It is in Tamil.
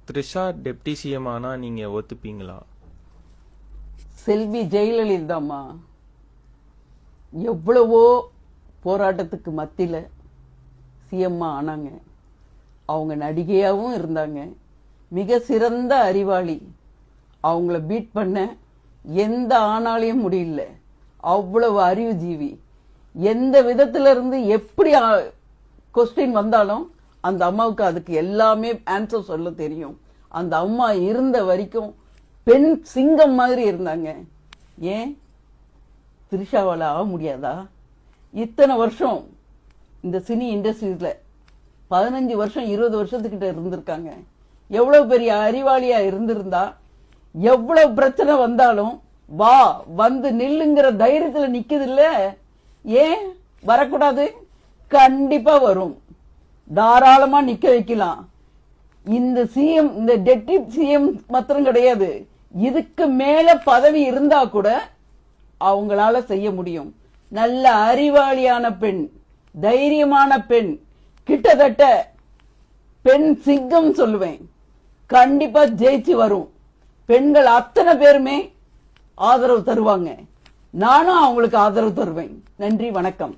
த்ரிஷா டெப்டி சிஎம் ஆனா நீங்க ஒத்துப்பீங்களா? செல்வி ஜெயலலிதாம்மா எவ்வளவோ போராட்டத்துக்கு மத்தியில சிஎம்மா ஆனாங்க. அவங்க நடிகையாகவும் இருந்தாங்க. மிக சிறந்த அறிவாளி. அவங்கள பீட் பண்ண எந்த ஆணாலையும் முடியல. அவ்வளவு அறிவுஜீவி. எந்த விதத்துல இருந்து எப்படி கொஸ்டின் வந்தாலும் அந்த அம்மாவுக்கு அதுக்கு எல்லாமே ஆன்சர் சொல்ல தெரியும். அந்த அம்மா இருந்த வரைக்கும் பெண் சிங்கம் மாதிரி இருந்தாங்க. ஏன் த்ரிஷாவால ஆக முடியாதா? இத்தனை வருஷம் இந்த சினி இண்டஸ்ட்ரீஸ்ல 15 வருஷம் 20 வருஷத்துக்கிட்ட இருந்திருக்காங்க. எவ்வளவு பெரிய அறிவாளியா இருந்திருந்தா எவ்வளவு பிரச்சனை வந்தாலும் வா வந்து நில்லுங்கிற தைரியத்துல நிக்குது இல்ல. ஏன் வரக்கூடாது? கண்டிப்பா வரும். தாராளமா நிக்க வைக்கலாம். இந்த சிஎம், இந்த டெப்டி சிஎம் மாத்திரம் கிடையாது, இதுக்கு மேல பதவி இருந்தா கூட அவங்களால செய்ய முடியும். நல்ல அறிவாளியான பெண், தைரியமான பெண், கிட்டத்தட்ட பெண் சிங்கம் சொல்லுவேன். கண்டிப்பா ஜெயிச்சு வரும். பெண்கள் அத்தனை பேருமே ஆதரவு தருவாங்க. நானும் அவங்களுக்கு ஆதரவு தருவேன். நன்றி, வணக்கம்.